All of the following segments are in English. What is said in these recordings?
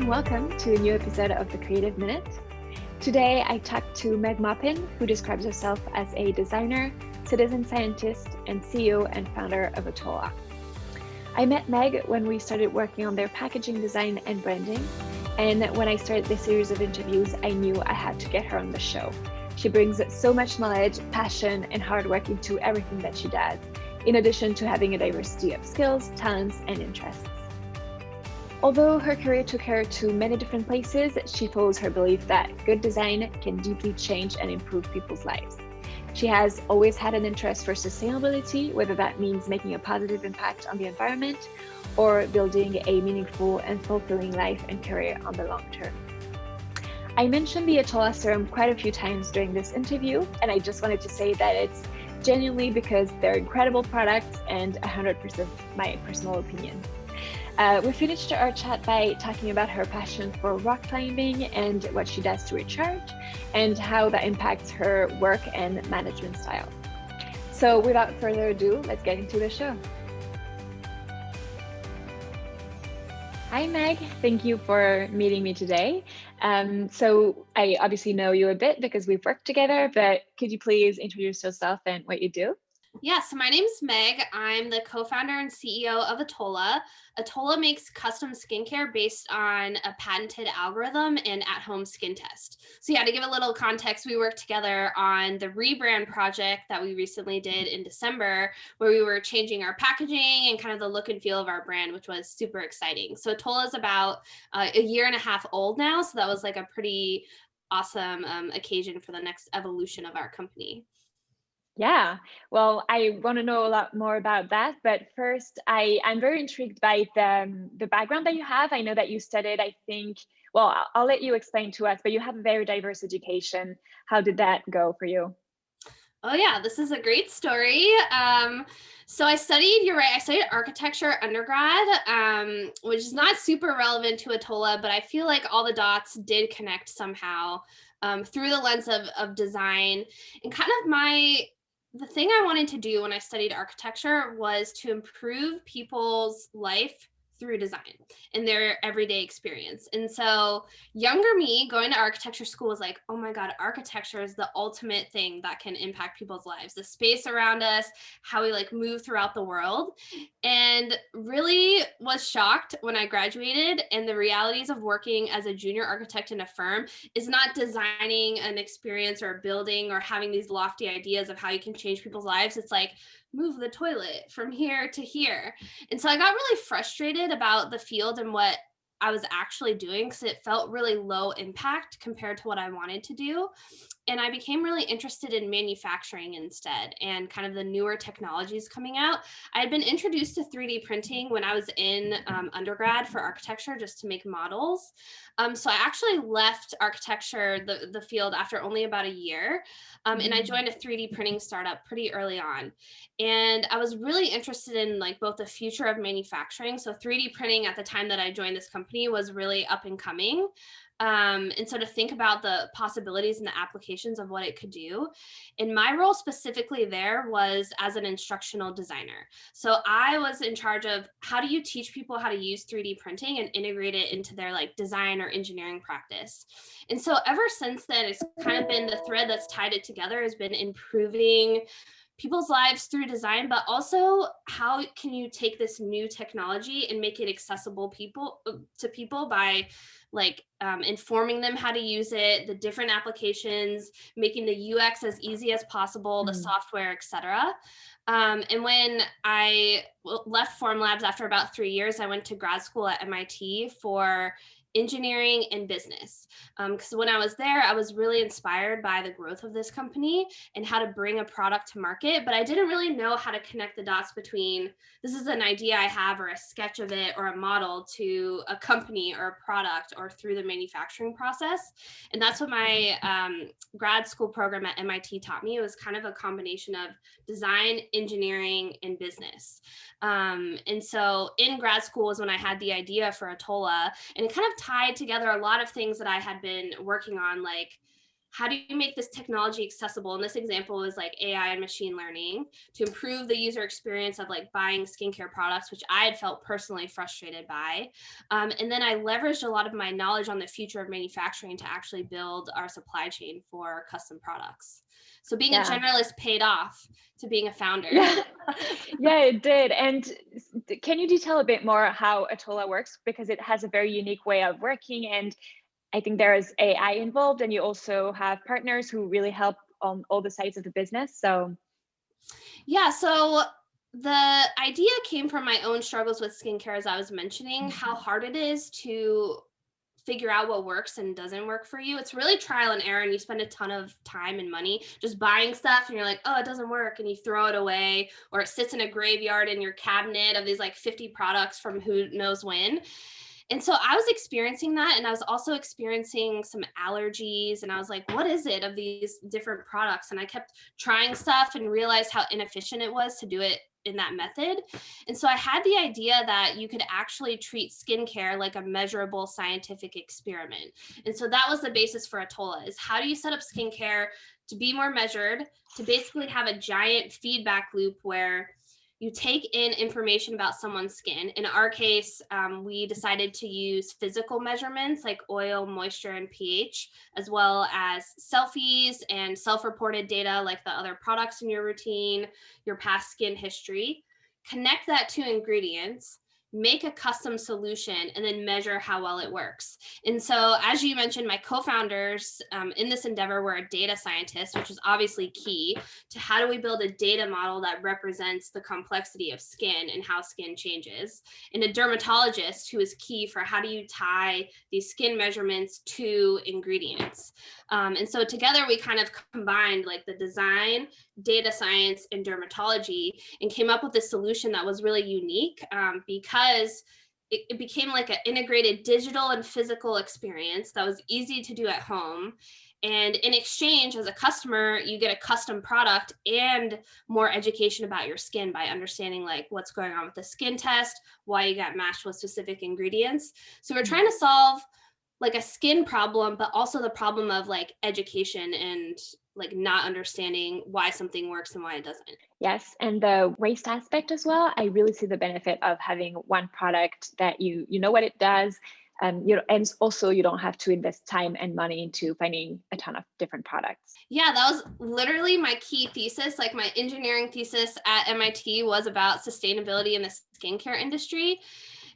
welcome to a new episode of The Creative Minute. Today I talked to Meg Maupin, who describes herself as a designer, citizen scientist, and CEO and founder of Atolla. I met Meg when we started working on their packaging design and branding, and when I started this series of interviews, I knew I had to get her on the show. She brings so much knowledge, passion, and hard work into everything that she does, in addition to having a diversity of skills, talents, and interests. Although her career took her to many different places, she follows her belief that good design can deeply change and improve people's lives. She has always had an interest for sustainability, whether that means making a positive impact on the environment or building a meaningful and fulfilling life and career on the long term. I mentioned the Atolla serum quite a few times during this interview, and I just wanted to say that it's genuinely because they're incredible products and 100% my personal opinion. We finished our chat by talking about her passion for rock climbing and what she does to recharge, and how that impacts her work and management style. So without further ado, let's get into the show. Hi, Meg. Thank you for meeting me today. So I obviously know you a bit because we've worked together, but could you please introduce yourself and what you do? Yeah, so my name is Meg. I'm the co-founder and CEO of Atolla. Atolla makes custom skincare based on a patented algorithm and at-home skin test. So yeah, to give a little context, we worked together on the rebrand project that we recently did in December, where we were changing our packaging and kind of the look and feel of our brand, which was super exciting. So Atolla is about a year and a half old now. So that was like a pretty awesome occasion for the next evolution of our company. Yeah, well, I want to know a lot more about that. But first, I'm very intrigued by the background that you have. I know that you studied, I think, well, I'll let you explain to us, but you have a very diverse education. How did that go for you? Oh yeah, this is a great story. So I studied, you're right, I studied architecture undergrad, which is not super relevant to Atolla, but I feel like all the dots did connect somehow through the lens of design. And kind of the thing I wanted to do when I studied architecture was to improve people's life through design and their everyday experience. And so younger me going to architecture school was like, oh my God, architecture is the ultimate thing that can impact people's lives, the space around us, how we like move throughout the world. And really was shocked when I graduated, and the realities of working as a junior architect in a firm is not designing an experience or a building or having these lofty ideas of how you can change people's lives. It's like, move the toilet from here to here. And so I got really frustrated about the field and what I was actually doing, because it felt really low impact compared to what I wanted to do. And I became really interested in manufacturing instead, and kind of the newer technologies coming out. I had been introduced to 3D printing when I was in undergrad for architecture, just to make models. So I actually left architecture, the field, after only about a year. And I joined a 3D printing startup pretty early on. And I was really interested in like both the future of manufacturing. So 3D printing at the time that I joined this company was really up and coming. And so to think about the possibilities and the applications of what it could do. And my role specifically there was as an instructional designer. So I was in charge of how do you teach people how to use 3D printing and integrate it into their like design or engineering practice. And so ever since then, it's kind of been the thread that's tied it together has been improving people's lives through design, but also how can you take this new technology and make it accessible to people by like informing them how to use it, the different applications, making the UX as easy as possible, the software, etc. And when I left Formlabs after about 3 years, I went to grad school at MIT for engineering and business. Because when I was there, I was really inspired by the growth of this company and how to bring a product to market, but I didn't really know how to connect the dots between this is an idea I have or a sketch of it or a model to a company or a product or through the manufacturing process. And that's what my grad school program at MIT taught me. It was kind of a combination of design, engineering, and business. And so in grad school was when I had the idea for Atolla, and it kind of tied together a lot of things that I had been working on, like how do you make this technology accessible? And this example was like AI and machine learning to improve the user experience of like buying skincare products, which I had felt personally frustrated by. And then I leveraged a lot of my knowledge on the future of manufacturing to actually build our supply chain for custom products. So being a Yeah. generalist paid off to being a founder. Yeah. Yeah, it did. And can you detail a bit more how Atolla works? Because it has a very unique way of working, and I think there is AI involved, and you also have partners who really help on all the sides of the business. So Yeah, so the idea came from my own struggles with skincare, as I was mentioning, how hard it is to figure out what works and doesn't work for you. It's really trial and error, and you spend a ton of time and money just buying stuff, and you're like, oh, it doesn't work, and you throw it away, or it sits in a graveyard in your cabinet of these like 50 products from who knows when. And so I was experiencing that, and I was also experiencing some allergies, and I was like, what is it of these different products? And I kept trying stuff and realized how inefficient it was to do it in that method. And so I had the idea that you could actually treat skincare like a measurable scientific experiment. And so that was the basis for Atolla, is how do you set up skincare to be more measured, to basically have a giant feedback loop where you take in information about someone's skin. In our case, we decided to use physical measurements like oil, moisture, and pH, as well as selfies and self-reported data like the other products in your routine, your past skin history. Connect that to ingredients, make a custom solution, and then measure how well it works. And so, as you mentioned, my co-founders in this endeavor were a data scientist, which is obviously key to how do we build a data model that represents the complexity of skin and how skin changes, and a dermatologist, who is key for how do you tie these skin measurements to ingredients. And so together we kind of combined like the design, data science, and dermatology, and came up with a solution that was really unique, because it became like an integrated digital and physical experience that was easy to do at home. And in exchange, as a customer, you get a custom product and more education about your skin by understanding like what's going on with the skin test, why you got matched with specific ingredients. So we're trying to solve like a skin problem, but also the problem of like education and like not understanding why something works and why it doesn't. yes, and the waste aspect as well. I really see the benefit of having one product that you know what it does. And also you don't have to invest time and money into finding a ton of different products. Yeah, that was literally my key thesis. Like my engineering thesis at MIT was about sustainability in the skincare industry.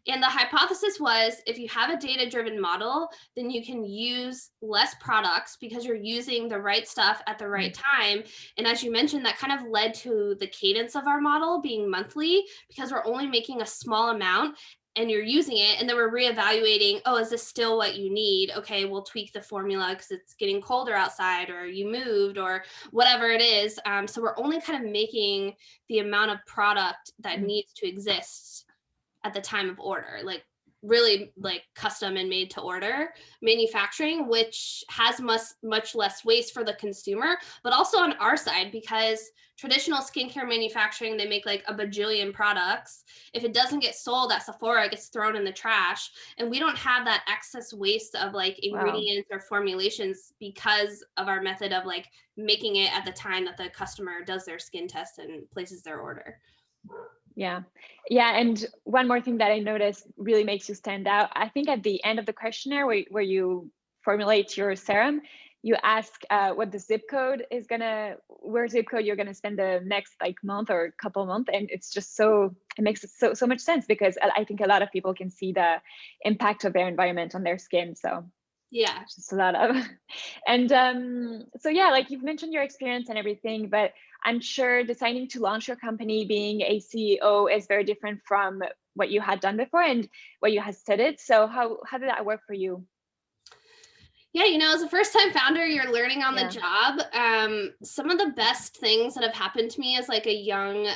And the hypothesis was if you have a data-driven model, then you can use less products because you're using the right stuff at the right time. And as you mentioned, that kind of led to the cadence of our model being monthly, because we're only making a small amount and you're using it, and then we're reevaluating, oh, is this still what you need? Okay, we'll tweak the formula because it's getting colder outside, or you moved, or whatever it is. So we're only kind of making the amount of product that needs to exist at the time of order, like really like custom and made to order manufacturing, which has much less waste for the consumer, but also on our side, because traditional skincare manufacturing, they make like a bajillion products. If it doesn't get sold at Sephora, it gets thrown in the trash. And we don't have that excess waste of like ingredients or formulations because of our method of like making it at the time that the customer does their skin test and places their order. Yeah. Yeah. And one more thing that I noticed really makes you stand out. I think at the end of the questionnaire where you formulate your serum, you ask what the zip code is where zip code you're gonna spend the next like month or couple months. And it's just it makes so much sense, because I think a lot of people can see the impact of their environment on their skin. So yeah, just a lot of and so yeah, like you've mentioned your experience and everything, but I'm sure deciding to launch your company, being a CEO, is very different from what you had done before and what you had studied. So how did that work for you? Yeah, as a first time founder, you're learning on the Yeah. job. Some of the best things that have happened to me as like a young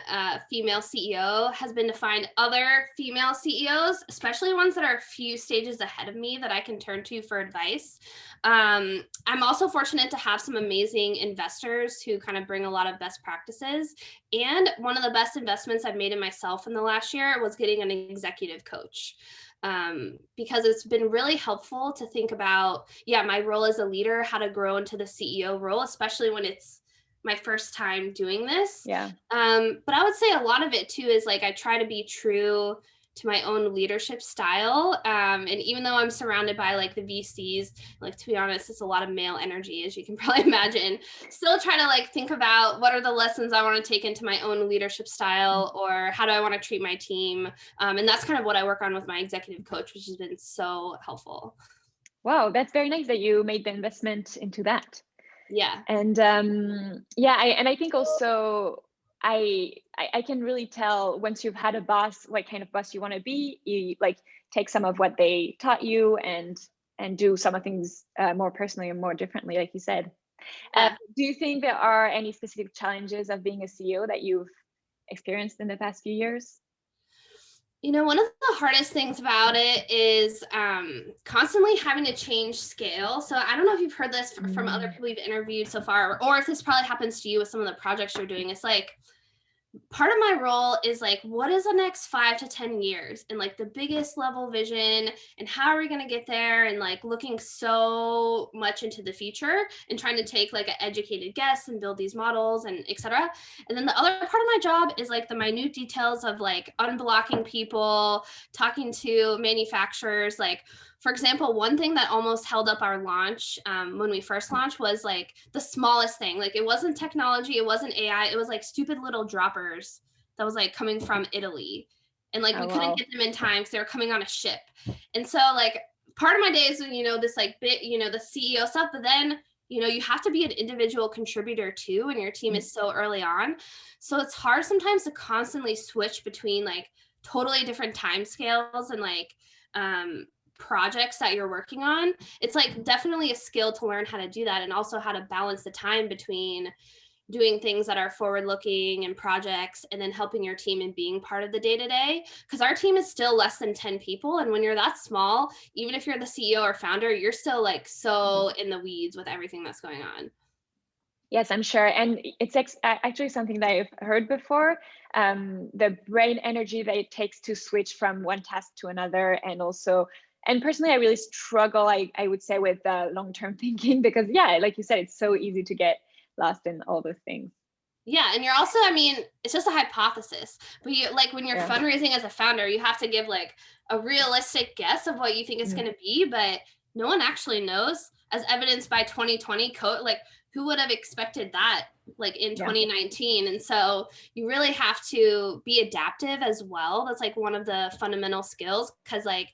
female CEO has been to find other female CEOs, especially ones that are a few stages ahead of me that I can turn to for advice. I'm also fortunate to have some amazing investors who kind of bring a lot of best practices. And one of the best investments I've made in myself in the last year was getting an executive coach. because it's been really helpful to think about, my role as a leader, how to grow into the CEO role, especially when it's my first time doing this. Yeah. But I would say a lot of it too is like I try to be true to my own leadership style. And even though I'm surrounded by like the VCs, like to be honest, it's a lot of male energy, as you can probably imagine. Still trying to like think about what are the lessons I want to take into my own leadership style, or how do I want to treat my team. And that's kind of what I work on with my executive coach, which has been so helpful. Wow, that's very nice that you made the investment into that. Yeah. And I think also I can really tell once you've had a boss what kind of boss you want to be. You like take some of what they taught you and do some of things more personally and more differently, like you said. Yeah. Do you think there are any specific challenges of being a CEO that you've experienced in the past few years? One of the hardest things about it is constantly having to change scale. So I don't know if you've heard this from other people you've interviewed so far, or if this probably happens to you with some of the projects you're doing. It's like, part of my role is like, what is the next 5 to 10 years and like the biggest level vision, and how are we going to get there, and like looking so much into the future and trying to take like an educated guess and build these models and etc. And then the other part of my job is like the minute details of like unblocking people, talking to manufacturers. Like, for example, one thing that almost held up our launch when we first launched was like the smallest thing. Like, it wasn't technology, it wasn't AI, it was like stupid little droppers that was like coming from Italy. And like, we couldn't get them in time because they were coming on a ship. And so like part of my day is, this like bit, the CEO stuff, but then, you have to be an individual contributor too, and your team is so early on. So it's hard sometimes to constantly switch between like totally different time scales and like, projects that you're working on. It's like definitely a skill to learn how to do that, and also how to balance the time between doing things that are forward looking and projects, and then helping your team and being part of the day to day. Because our team is still less than 10 people. And when you're that small, even if you're the CEO or founder, you're still like so in the weeds with everything that's going on. Yes, I'm sure. And it's actually something that I've heard before, the brain energy that it takes to switch from one task to another. And personally, I really struggle, I would say, with long-term thinking, because like you said, it's so easy to get lost in all those things. Yeah. And you're also, it's just a hypothesis, but you like when you're fundraising as a founder, you have to give like a realistic guess of what you think it's going to be, but no one actually knows, as evidenced by 2020 code. Like, who would have expected that like in 2019? And so you really have to be adaptive as well. That's like one of the fundamental skills, because like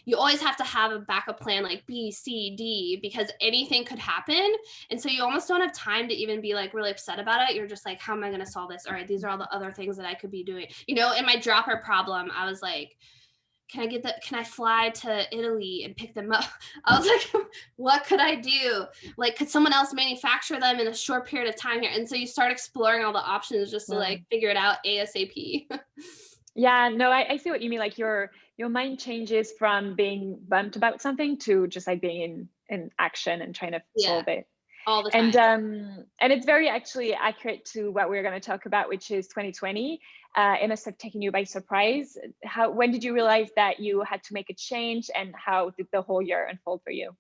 you always have to have a backup plan like B, C, D, because anything could happen. And so you almost don't have time to even be like really upset about it. You're just like, how am I going to solve this? All right, these are all the other things that I could be doing. In my dropper problem, I was like, can I fly to Italy and pick them up? I was like, what could I do? Like, could someone else manufacture them in a short period of time here? And so you start exploring all the options just to like figure it out ASAP. Yeah, no, I see what you mean. Like your mind changes from being bummed about something to just like being in action and trying to solve it. All the time. And it's very actually accurate to what we're going to talk about, which is 2020. It must have taken you by surprise. When did you realize that you had to make a change, and how did the whole year unfold for you?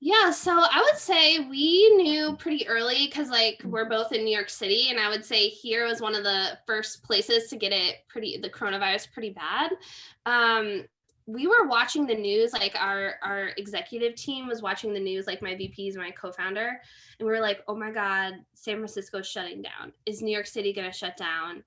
Yeah, so I would say we knew pretty early, because like we're both in New York City, and I would say here was one of the first places to get the coronavirus pretty bad. We were watching the news, like our executive team was watching the news, like my VPs, my co-founder, and we were like, oh my God, San Francisco's shutting down. Is New York City going to shut down?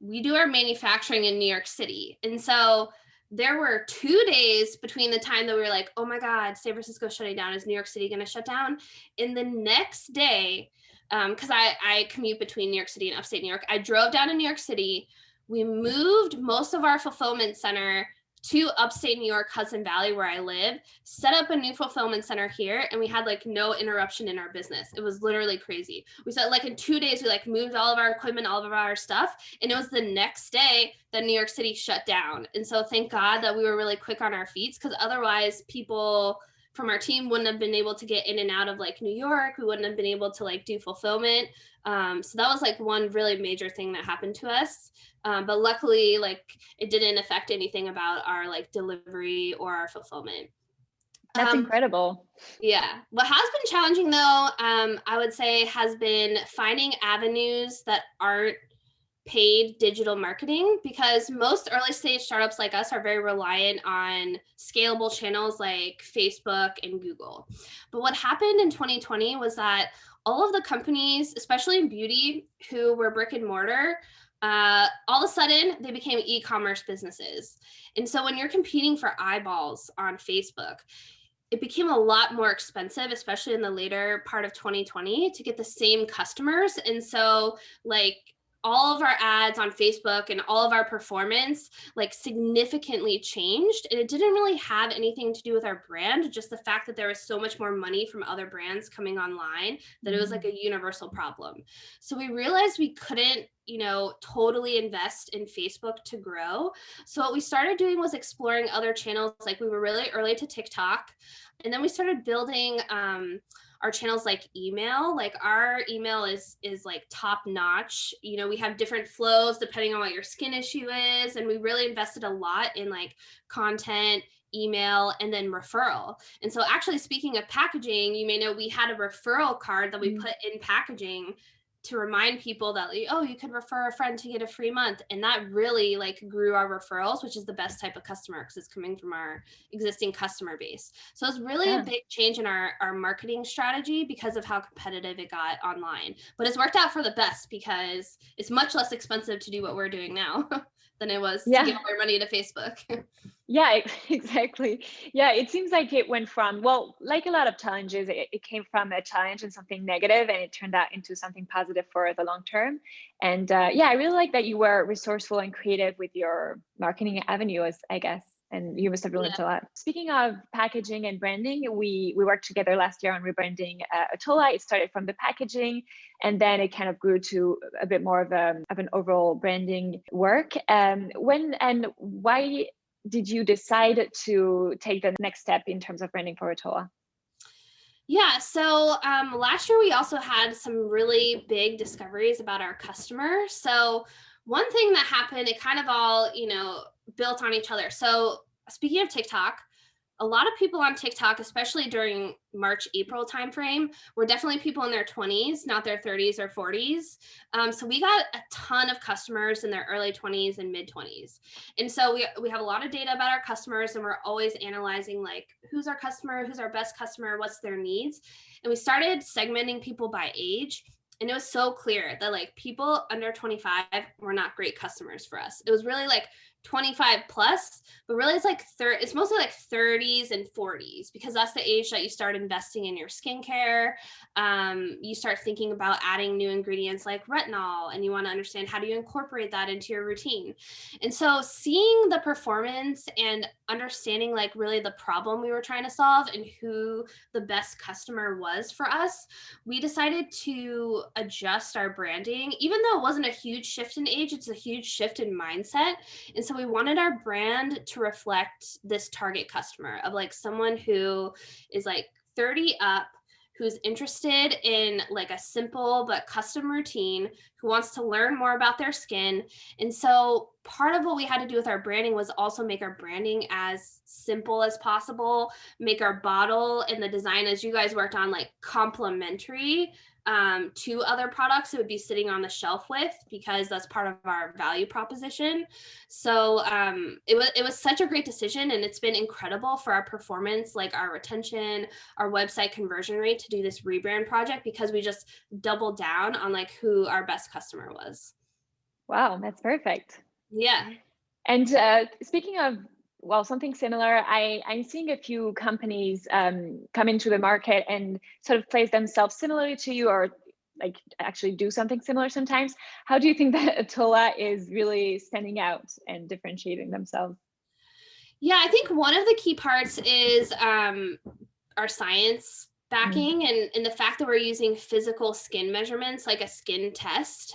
We do our manufacturing in New York City. And so there were 2 days between the time that we were like, oh my God, San Francisco's shutting down. Is New York City going to shut down? And the next day, because I commute between New York City and upstate New York, I drove down to New York City. We moved most of our fulfillment center to upstate New York, Hudson Valley, where I live, set up a new fulfillment center here, and we had like no interruption in our business. It was literally crazy. We said like in 2 days, we like moved all of our equipment, all of our stuff, and it was the next day that New York City shut down. And so thank God that we were really quick on our feet, because otherwise people from our team wouldn't have been able to get in and out of like New York. We wouldn't have been able to like do fulfillment. So that was like one really major thing that happened to us. But luckily, like it didn't affect anything about our like delivery or our fulfillment. That's incredible. Yeah. What has been challenging though, I would say has been finding avenues that aren't paid digital marketing, because most early stage startups like us are very reliant on scalable channels like Facebook and Google. But what happened in 2020 was that all of the companies, especially in beauty, who were brick and mortar, all of a sudden they became e-commerce businesses. And so when you're competing for eyeballs on Facebook, it became a lot more expensive, especially in the later part of 2020, to get the same customers. And so like all of our ads on Facebook and all of our performance like significantly changed. And it didn't really have anything to do with our brand, just the fact that there was so much more money from other brands coming online that it was like a universal problem. So we realized we couldn't, totally invest in Facebook to grow. So what we started doing was exploring other channels. Like we were really early to TikTok. And then we started building our channels like email. Like our email is like top notch. We have different flows depending on what your skin issue is. And we really invested a lot in like content, email, and then referral. And so actually, speaking of packaging, you may know we had a referral card that we put in packaging to remind people that, like, oh, you could refer a friend to get a free month. And that really like grew our referrals, which is the best type of customer because it's coming from our existing customer base. So it's really a big change in our marketing strategy because of how competitive it got online. But it's worked out for the best because it's much less expensive to do what we're doing now than it was to give our money to Facebook. Yeah, exactly. Yeah, it seems like it went from, well, like a lot of challenges, it came from a challenge and something negative, and it turned out into something positive for the long term. And I really like that you were resourceful and creative with your marketing avenues, I guess. And you must have learned a lot. Speaking of packaging and branding, we worked together last year on rebranding Atolla. It started from the packaging, and then it kind of grew to a bit more of an overall branding work. When and why did you decide to take the next step in terms of branding for Atolla? Yeah, so last year we also had some really big discoveries about our customer. So one thing that happened, it kind of all, built on each other. So speaking of TikTok, a lot of people on TikTok, especially during March, April timeframe, were definitely people in their 20s, not their 30s or 40s. So we got a ton of customers in their early 20s and mid 20s. And so we have a lot of data about our customers, and we're always analyzing like who's our customer, who's our best customer, what's their needs. And we started segmenting people by age. And it was so clear that like people under 25 were not great customers for us. It was really like 25 plus, but really it's like it's mostly like 30s and 40s, because that's the age that you start investing in your skincare. You start thinking about adding new ingredients like retinol, and you want to understand how do you incorporate that into your routine. And so seeing the performance and understanding like really the problem we were trying to solve and who the best customer was for us, we decided to adjust our branding. Even though it wasn't a huge shift in age, it's a huge shift in mindset. And so we wanted our brand to reflect this target customer of like someone who is like 30 up, who's interested in like a simple but custom routine, who wants to learn more about their skin. And so part of what we had to do with our branding was also make our branding as simple as possible, make our bottle and the design, as you guys worked on, like complementary to other products it would be sitting on the shelf with, because that's part of our value proposition. So it was such a great decision, and it's been incredible for our performance, like our retention, our website conversion rate, to do this rebrand project, because we just doubled down on like who our best customer was. Wow, that's perfect. Yeah. And speaking of, well, something similar, I'm seeing a few companies come into the market and sort of place themselves similarly to you, or like actually do something similar sometimes. How do you think that Atolla is really standing out and differentiating themselves? Yeah, I think one of the key parts is our science backing and the fact that we're using physical skin measurements, like a skin test.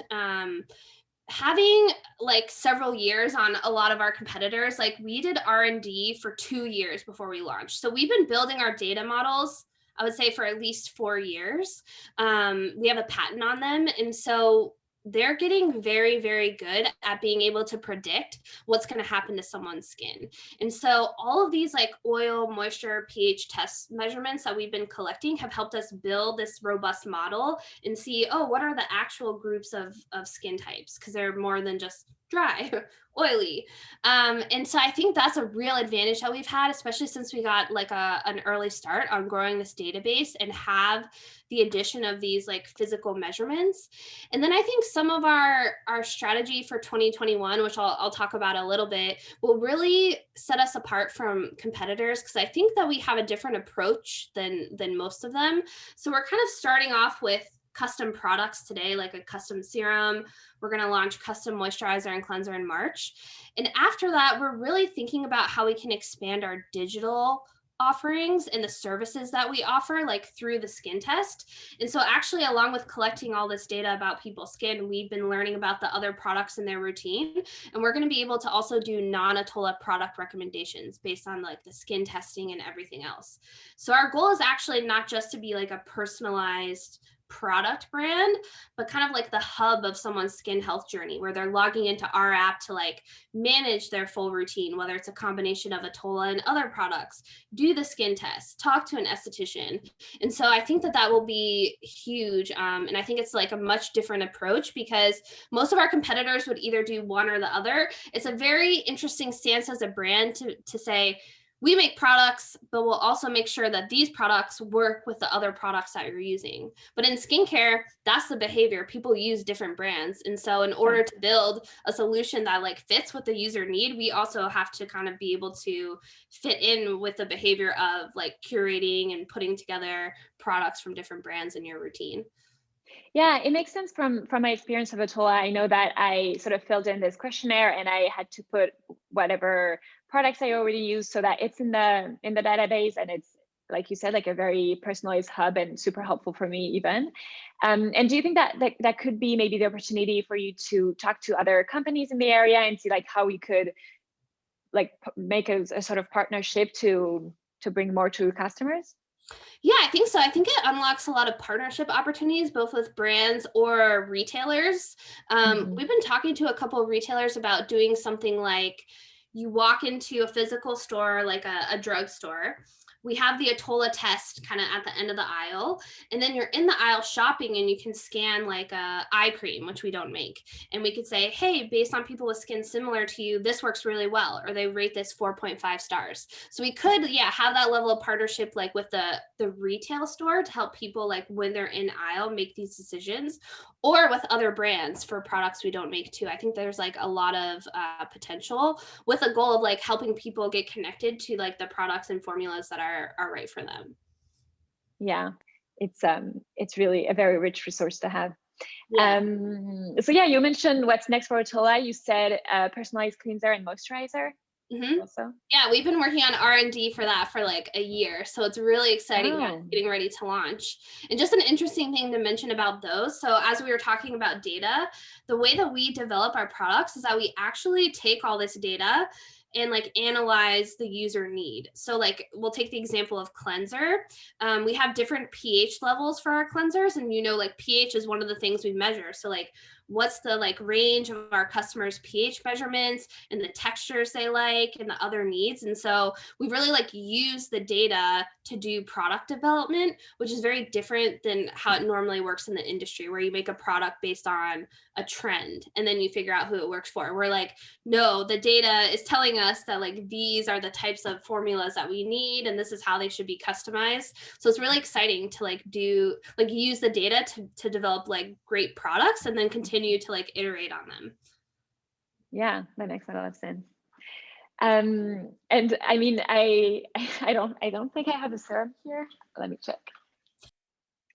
having like several years on a lot of our competitors, like we did R&D for 2 years before we launched. So we've been building our data models, I would say, for at least 4 years. We have a patent on them. And so they're getting very, very good at being able to predict what's going to happen to someone's skin. And so all of these like oil, moisture, pH test measurements that we've been collecting have helped us build this robust model and see, oh, what are the actual groups of skin types? Because they're more than just dry, oily. And so I think that's a real advantage that we've had, especially since we got like an early start on growing this database and have the addition of these like physical measurements. And then I think some of our strategy for 2021, which I'll talk about a little bit, will really set us apart from competitors, because I think that we have a different approach than most of them. So we're kind of starting off with custom products today, like a custom serum. We're going to launch custom moisturizer and cleanser in March. And after that, we're really thinking about how we can expand our digital offerings and the services that we offer, like through the skin test. And so actually, along with collecting all this data about people's skin, we've been learning about the other products in their routine. And we're going to be able to also do non-Atolla product recommendations based on like the skin testing and everything else. So our goal is actually not just to be like a personalized product brand, but kind of like the hub of someone's skin health journey, where they're logging into our app to like manage their full routine, whether it's a combination of Atolla and other products, do the skin test, talk to an esthetician. And so I think that that will be huge. And I think it's like a much different approach, because most of our competitors would either do one or the other. It's a very interesting stance as a brand to say, we make products, but we'll also make sure that these products work with the other products that you're using. But in skincare, that's the behavior. People use different brands. And so in order to build a solution that like fits what the user need, we also have to kind of be able to fit in with the behavior of like curating and putting together products from different brands in your routine. Yeah, it makes sense from my experience of Atolla. I know that I sort of filled in this questionnaire and I had to put whatever products I already use so that it's in the database, and it's, like you said, like a very personalized hub and super helpful for me even. And do you think that that could be maybe the opportunity for you to talk to other companies in the area and see like how we could like make a sort of partnership to bring more to customers? Yeah, I think so. I think it unlocks a lot of partnership opportunities, both with brands or retailers. We've been talking to a couple of retailers about doing something like you walk into a physical store, like a drugstore. We have the Atolla test kind of at the end of the aisle, and then you're in the aisle shopping and you can scan like a eye cream, which we don't make. And we could say, hey, based on people with skin similar to you, this works really well, or they rate this 4.5 stars. So we could, yeah, have that level of partnership like with the retail store to help people like when they're in aisle make these decisions, or with other brands for products we don't make too. I think there's like a lot of potential, with a goal of like helping people get connected to like the products and formulas that are right for them. Yeah, it's really a very rich resource to have. Yeah. So yeah, you mentioned what's next for Atolla. You said personalized cleanser and moisturizer. Mm-hmm. Also, yeah, we've been working on R&D for that for like a year, so it's really exciting getting ready to launch. And just an interesting thing to mention about those, so as we were talking about data, the way that we develop our products is that we actually take all this data and like analyze the user need. So like we'll take the example of cleanser. We have different pH levels for our cleansers, and like pH is one of the things we measure. So like what's the like range of our customers' pH measurements and the textures they like and the other needs. And so we really like use the data to do product development, which is very different than how it normally works in the industry, where you make a product based on a trend and then you figure out who it works for. We're like, no, the data is telling us that like these are the types of formulas that we need and this is how they should be customized. So it's really exciting to like do like use the data to develop like great products and then continue to like iterate on them. Yeah, that makes a lot of sense. And I mean, I don't think I have a serum here. Let me check.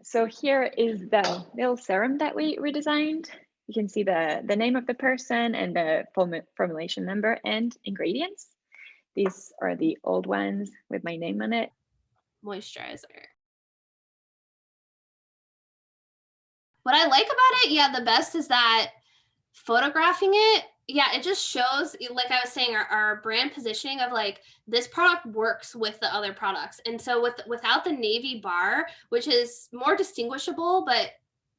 So here is the little serum that we designed. You can see the name of the person and the formulation number and ingredients. These are the old ones with my name on it. Moisturizer. What I like about it, yeah, the best is that photographing it, yeah, it just shows, like I was saying, our brand positioning of like this product works with the other products. And so without the navy bar, which is more distinguishable, but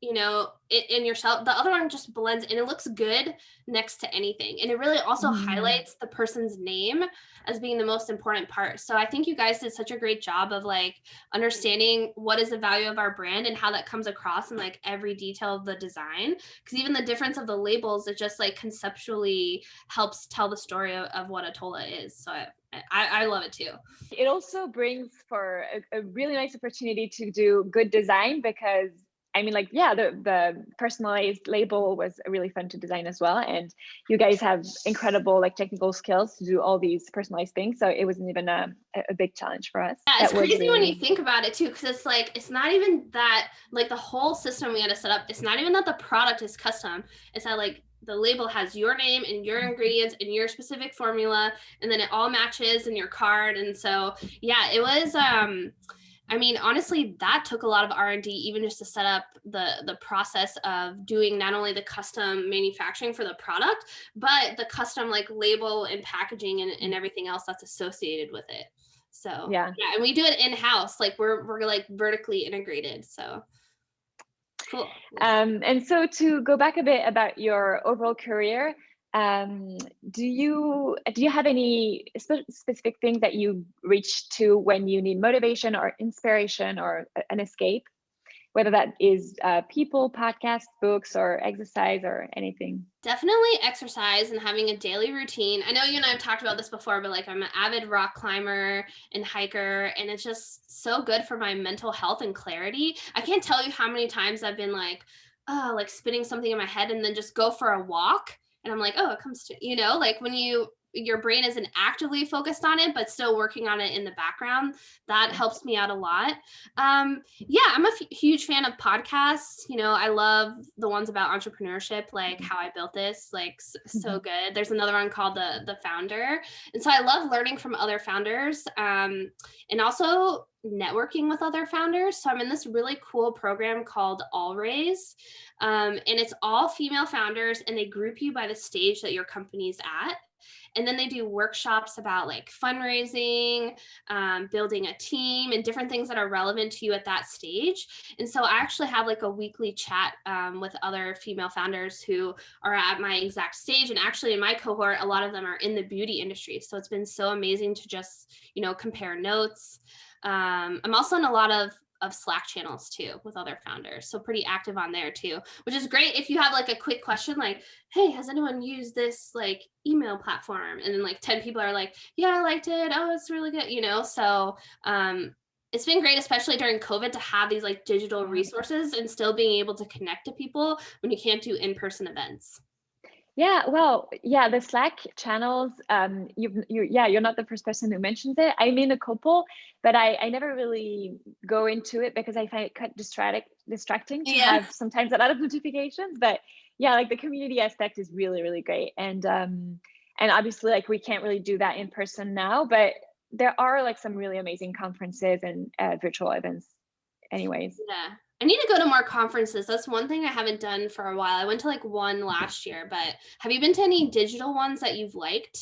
you know, in yourself, the other one just blends and it looks good next to anything. And it really also highlights the person's name as being the most important part. So I think you guys did such a great job of like understanding what is the value of our brand and how that comes across in like every detail of the design. Because even the difference of the labels, it just like conceptually helps tell the story of what Atolla is. So I love it too. It also brings for a really nice opportunity to do good design, because I mean, like, yeah, the personalized label was really fun to design as well. And you guys have incredible like technical skills to do all these personalized things. So it wasn't even a big challenge for us. Yeah, it's crazy when you think about it too, because it's like, it's not even that, like the whole system we had to set up, it's not even that the product is custom. It's that like the label has your name and your ingredients and your specific formula, and then it all matches in your card. And so, yeah, it was, I mean, honestly, that took a lot of R&D, even just to set up the process of doing not only the custom manufacturing for the product, but the custom like label and packaging and everything else that's associated with it. So yeah, and we do it in-house, like we're like vertically integrated. So cool. And so to go back a bit about your overall career, do you have any specific things that you reach to when you need motivation or inspiration or an escape, whether that is people, podcasts, books, or exercise or anything? Definitely exercise and having a daily routine. I know you and I have talked about this before, but like I'm an avid rock climber and hiker, and it's just so good for my mental health and clarity. I can't tell you how many times I've been like, oh, like spinning something in my head and then just go for a walk. And I'm like, oh, it comes to, you know, like when your brain isn't actively focused on it, but still working on it in the background, that helps me out a lot. Yeah, I'm a huge fan of podcasts. You know, I love the ones about entrepreneurship, like How I Built This, like so good. There's another one called the Founder. And so I love learning from other founders, and also networking with other founders. So I'm in this really cool program called All Raise. And it's all female founders, and they group you by the stage that your company's at. And then they do workshops about like fundraising, building a team, and different things that are relevant to you at that stage. And so I actually have like a weekly chat with other female founders who are at my exact stage. And actually in my cohort, a lot of them are in the beauty industry. So it's been so amazing to just, you know, compare notes. I'm also in a lot of Slack channels too with other founders. So pretty active on there too, which is great if you have like a quick question, like, hey, has anyone used this like email platform? And then like 10 people are like, yeah, I liked it. Oh, it's really good. You know, so it's been great, especially during COVID, to have these like digital resources and still being able to connect to people when you can't do in-person events. Yeah, well, yeah, the Slack channels, you're not the first person who mentions it. I'm in a couple, but I never really go into it because I find it quite distracting to have sometimes a lot of notifications. But yeah, like the community aspect is really, really great. And obviously like we can't really do that in person now, but there are like some really amazing conferences and virtual events anyways. Yeah. I need to go to more conferences. That's one thing I haven't done for a while. I went to like one last year, but have you been to any digital ones that you've liked?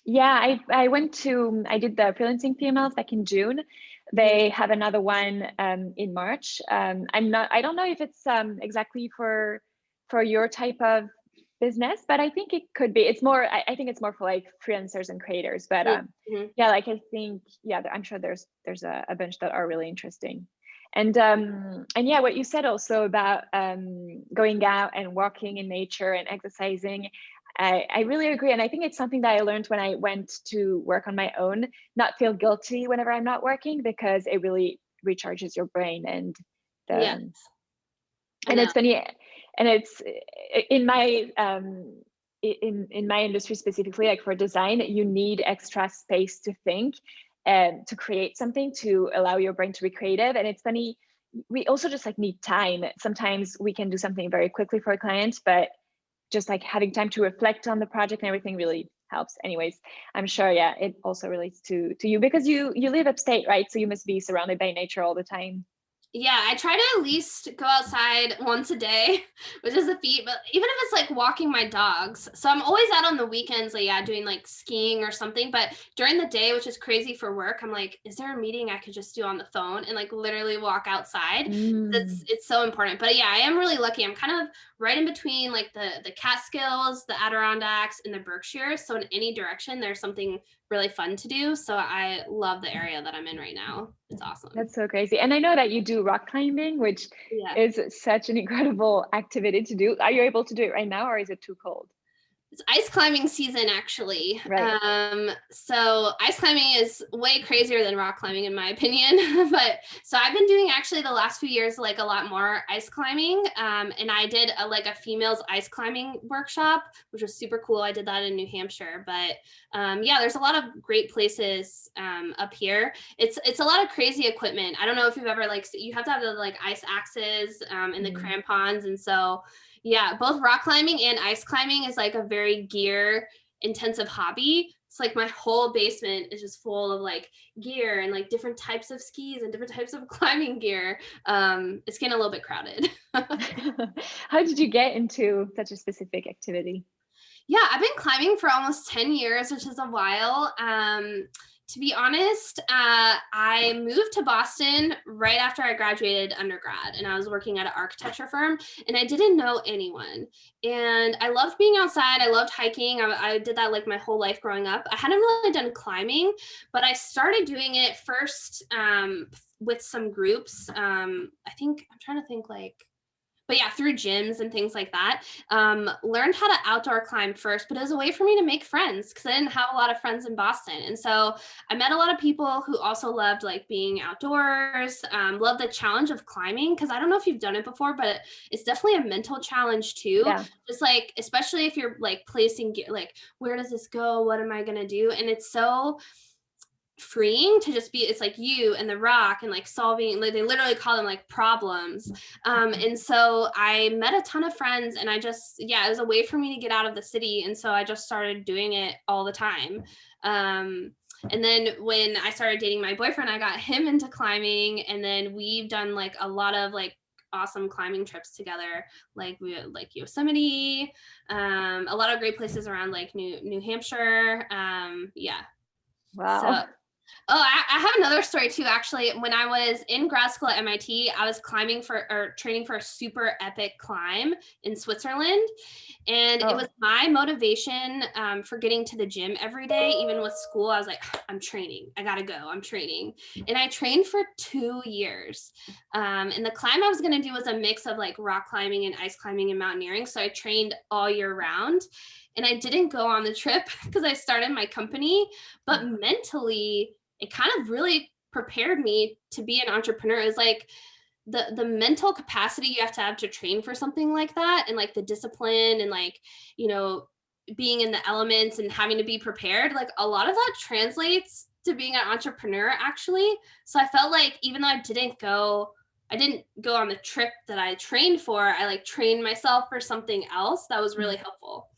Yeah, I did the freelancing females back in June. They have another one in March. I don't know if it's exactly for your type of business, but I think it could be. It's more, I think it's more for like freelancers and creators. But yeah, like I think, yeah, I'm sure there's a bunch that are really interesting. And yeah, what you said also about going out and walking in nature and exercising, I really agree. And I think it's something that I learned when I went to work on my own, not feel guilty whenever I'm not working, because it really recharges your brain. And and it's funny, and it's in my in my industry specifically, like for design, you need extra space to think and to create something, to allow your brain to be creative. And it's funny, we also just like need time. Sometimes we can do something very quickly for a client, but just like having time to reflect on the project and everything really helps. Anyways, I'm sure, yeah, it also relates to you because you live upstate, right? So you must be surrounded by nature all the time. Yeah, I try to at least go outside once a day, which is a feat, but even if it's like walking my dogs. So I'm always out on the weekends, like, yeah, doing like skiing or something. But during the day, which is crazy for work, I'm like, is there a meeting I could just do on the phone and like literally walk outside? Mm. It's so important. But yeah, I am really lucky. I'm kind of right in between like the Catskills, the Adirondacks, and the Berkshires. So in any direction, there's something really fun to do. So I love the area that I'm in right now. It's awesome. That's so crazy. And I know that you do rock climbing, which Yeah. is such an incredible activity to do. Are you able to do it right now, or is it too cold? It's ice climbing season, actually. Right. So ice climbing is way crazier than rock climbing, in my opinion. But so I've been doing actually the last few years like a lot more ice climbing. And I did like a females ice climbing workshop, which was super cool. I did that in New Hampshire. But yeah, there's a lot of great places up here. It's a lot of crazy equipment. I don't know if you've ever like you have to have the like ice axes and the Mhm. crampons, and so yeah, both rock climbing and ice climbing is like a very gear intensive hobby. It's like my whole basement is just full of like gear and like different types of skis and different types of climbing gear. It's getting a little bit crowded. How did you get into such a specific activity? Yeah, I've been climbing for almost 10 years, which is a while. To be honest, I moved to Boston right after I graduated undergrad, and I was working at an architecture firm, and I didn't know anyone. And I loved being outside. I loved hiking. I did that like my whole life growing up. I hadn't really done climbing, but I started doing it first with some groups. I think I'm trying to think like but yeah, through gyms and things like that. Learned how to outdoor climb first, but it was a way for me to make friends because I didn't have a lot of friends in Boston. And so I met a lot of people who also loved like being outdoors, loved the challenge of climbing. Because I don't know if you've done it before, but it's definitely a mental challenge too. Yeah. Just like, especially if you're like placing gear, like, where does this go? What am I going to do? And it's so freeing to just be it's like you and the rock and like solving like they literally call them like problems and so I met a ton of friends and I just yeah it was a way for me to get out of the city and so I just started doing it all the time and then when I started dating my boyfriend I got him into climbing and then we've done like a lot of like awesome climbing trips together like we like Yosemite a lot of great places around like New Hampshire yeah Wow. so Oh, I have another story too. Actually, when I was in grad school at MIT, I was climbing for or training for a super epic climb in Switzerland. And it was Oh, my motivation for getting to the gym every day, even with school. I was like, I'm training. I got to go. I'm training. And I trained for 2 years. And the climb I was going to do was a mix of like rock climbing and ice climbing and mountaineering. So I trained all year round. And I didn't go on the trip because I started my company, but mentally, it kind of really prepared me to be an entrepreneur. It's like the mental capacity you have to train for something like that and like the discipline and like, you know, being in the elements and having to be prepared. Like a lot of that translates to being an entrepreneur actually. So I felt like even though I didn't go on the trip that I trained for, I like trained myself for something else that was really helpful.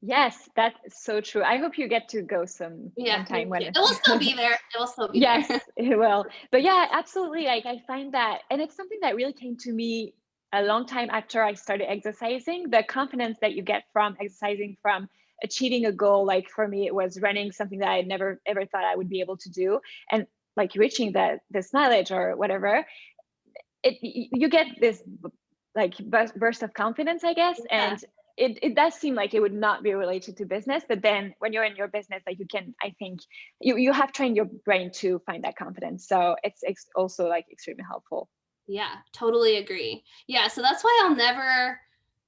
yes, that's so true. I hope you get to go Yeah, me sometime too. when It will still be there. It will still be yes, there. it will. But yeah, absolutely. Like I find that, and it's something that really came to me a long time after I started exercising, the confidence that you get from exercising, from achieving a goal. Like for me, it was running, something that I never ever thought I would be able to do. And like reaching this mileage or whatever, you get this like burst of confidence, I guess. Yeah. And it does seem like it would not be related to business, but then when you're in your business, like you can, I think you have trained your brain to find that confidence. So it's also like extremely helpful. Yeah, totally agree. Yeah, so that's why I'll never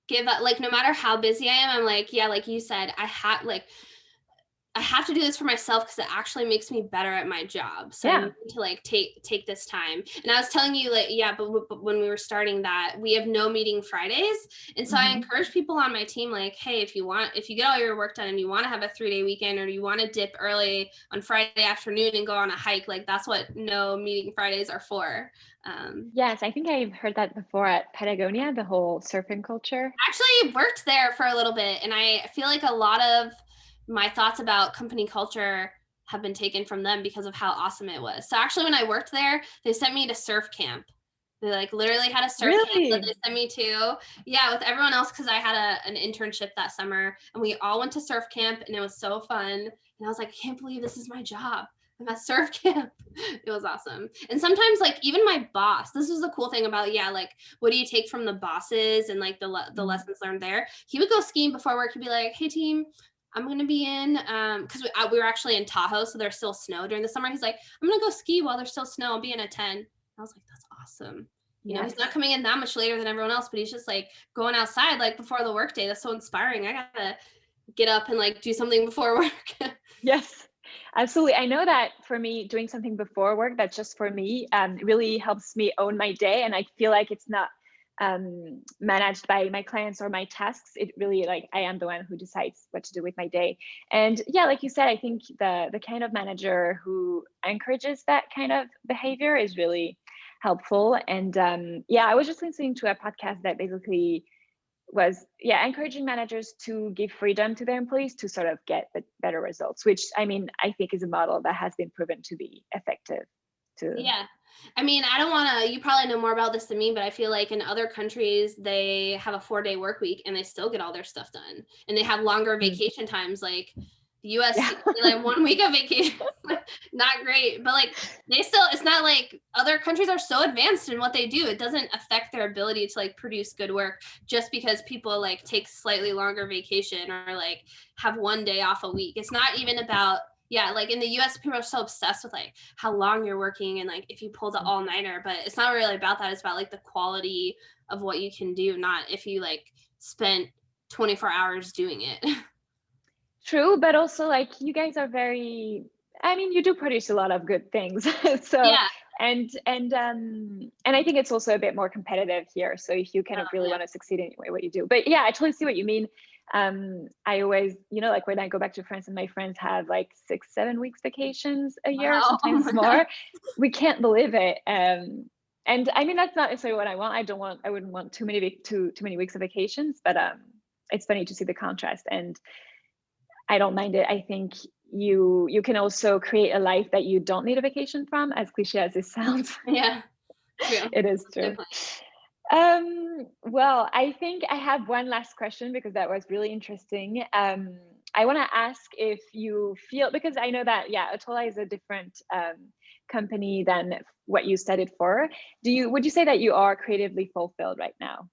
give up. Like, no matter how busy I am, I'm like, yeah, like you said, I have to do this for myself because it actually makes me better at my job. So I Yeah. need to like take this time. And I was telling you like yeah, but when we were starting that, we have no meeting Fridays. And so I Hmm. encourage people on my team like, hey, if you get all your work done and you want to have a 3-day weekend or you want to dip early on Friday afternoon and go on a hike, like that's what no meeting Fridays are for. Yes, I think I've heard that before at Patagonia, the whole surfing culture. Actually worked there for a little bit and I feel like a lot of my thoughts about company culture have been taken from them because of how awesome it was. So actually when I worked there, they sent me to surf camp. They like literally had a surf camp that Really? they sent me to. Yeah, with everyone else, because I had an internship that summer, and we all went to surf camp, and it was so fun. And I was like, I can't believe this is my job. I'm at surf camp. It was awesome. And sometimes like even my boss, this was the cool thing about, yeah, like what do you take from the bosses and like the lessons learned there? He would go skiing before work. He'd be like, hey team, I'm gonna be in because we were actually in Tahoe, so there's still snow during the summer. He's like, I'm gonna go ski while there's still snow. I'll be in at 10. I was like, that's awesome. You know, Yes. he's not coming in that much later than everyone else, but he's just like going outside like before the workday. That's so inspiring. I gotta get up and like do something before work. Yes, absolutely. I know that for me, doing something before work that's just for me really helps me own my day, and I feel like it's not managed by my clients or my tasks. It really, like, I am the one who decides what to do with my day. And yeah, like you said, I think the kind of manager who encourages that kind of behavior is really helpful. And yeah, I was just listening to a podcast that basically was, yeah, encouraging managers to give freedom to their employees to sort of get the better results, which I mean, I think is a model that has been proven to be effective to. Yeah. I mean, I don't want to, you probably know more about this than me, but I feel like in other countries, they have a 4-day work week and they still get all their stuff done. And they have longer vacation times. Like the US, Yeah. like 1 week of vacation, not great. But like they still, it's not like other countries are so advanced in what they do. It doesn't affect their ability to like produce good work just because people like take slightly longer vacation or like have 1 day off a week. It's not even about, yeah, like in the US, people are so obsessed with like how long you're working and like if you pull the all-nighter, but it's not really about that. It's about like the quality of what you can do, not if you like spent 24 hours doing it. True, but also like you guys are very, I mean, you do produce a lot of good things. So Yeah. and I think it's also a bit more competitive here. So if you kind of really want to succeed in what you do. But yeah, I totally see what you mean. I always, you know, like when I go back to France and my friends have like 6-7 weeks vacations a year, Wow. sometimes more. We can't believe it. And I mean, that's not necessarily what I want. I wouldn't want too many weeks of vacations, but it's funny to see the contrast, and I don't mind it. I think you can also create a life that you don't need a vacation from, as cliche as this sounds. Yeah, true. It is true. Well, I think I have one last question because that was really interesting. I want to ask if you feel, because I know that, yeah, Atolla is a different company than what you studied for. Would you say that you are creatively fulfilled right now?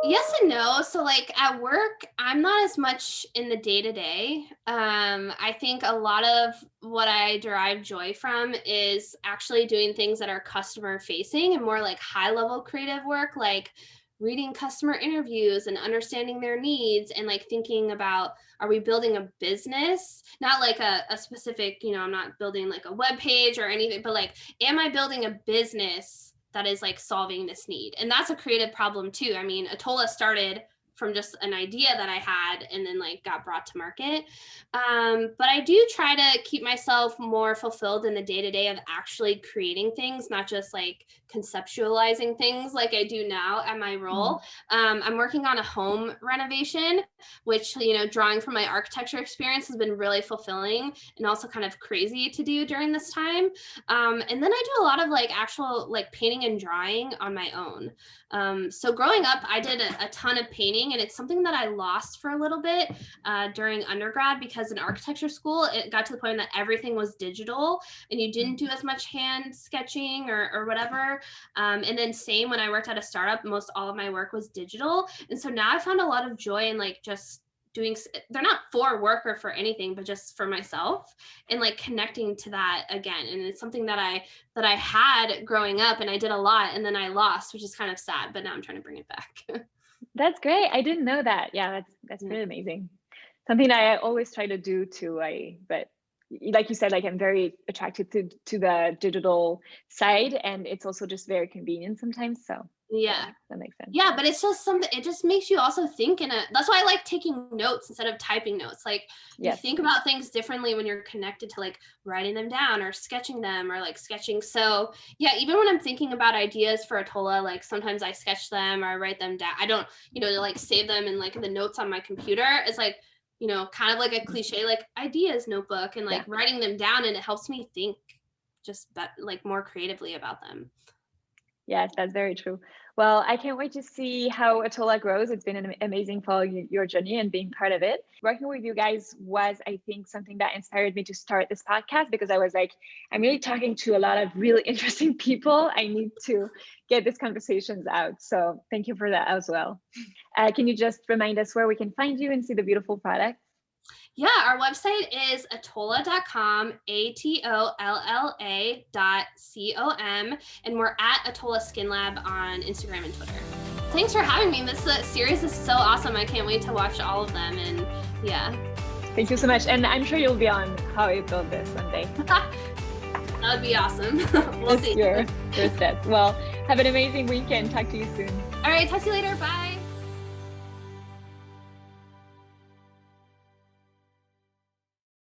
Yes and no. So like at work, I'm not as much in the day to day. I think a lot of what I derive joy from is actually doing things that are customer facing and more like high level creative work, like reading customer interviews and understanding their needs and like thinking about, are we building a business? Not like a specific, you know, I'm not building like a web page or anything, but like, am I building a business that is like solving this need? And that's a creative problem too. I mean, Atolla started from just an idea that I had and then like got brought to market. But I do try to keep myself more fulfilled in the day to day of actually creating things, not just like conceptualizing things like I do now at my role. I'm working on a home renovation, which, you know, drawing from my architecture experience has been really fulfilling and also kind of crazy to do during this time. And then I do a lot of like actual like painting and drawing on my own. So growing up, I did a ton of painting, and it's something that I lost for a little bit during undergrad because in architecture school, it got to the point that everything was digital and you didn't do as much hand sketching or whatever. And then same when I worked at a startup, most all of my work was digital. And so now I found a lot of joy in like just doing, they're not for work or for anything, but just for myself and like connecting to that again. And it's something that I had growing up and I did a lot and then I lost, which is kind of sad, but now I'm trying to bring it back. That's great. I didn't know that. Yeah, that's really amazing. Something I always try to do too. But like you said, like I'm very attracted to the digital side, and it's also just very convenient sometimes. So Yeah. That makes sense. Yeah, but it's just something, it just makes you also think that's why I like taking notes instead of typing notes. Like you think about things differently when you're connected to like writing them down or sketching them or like sketching. So yeah, even when I'm thinking about ideas for Atolla, like sometimes I sketch them or I write them down. I don't, like save them in like the notes on my computer. It's like, kind of like a cliche, like ideas notebook and like writing them down, and it helps me think just like more creatively about them. Yes, that's very true. Well, I can't wait to see how Atolla grows. It's been an amazing following your journey and being part of it. Working with you guys was, I think, something that inspired me to start this podcast, because I was like, I'm really talking to a lot of really interesting people. I need to get these conversations out. So thank you for that as well. Can you just remind us where we can find you and see the beautiful products? Yeah, our website is atolla.com, ATOLLA.com, and we're at Atolla Skin Lab on Instagram and Twitter. Thanks for having me. This series is so awesome. I can't wait to watch all of them. And yeah. Thank you so much. And I'm sure you'll be on How I Built This someday. That would be awesome. We'll see. Your step. Well, have an amazing weekend. Talk to you soon. All right, talk to you later. Bye.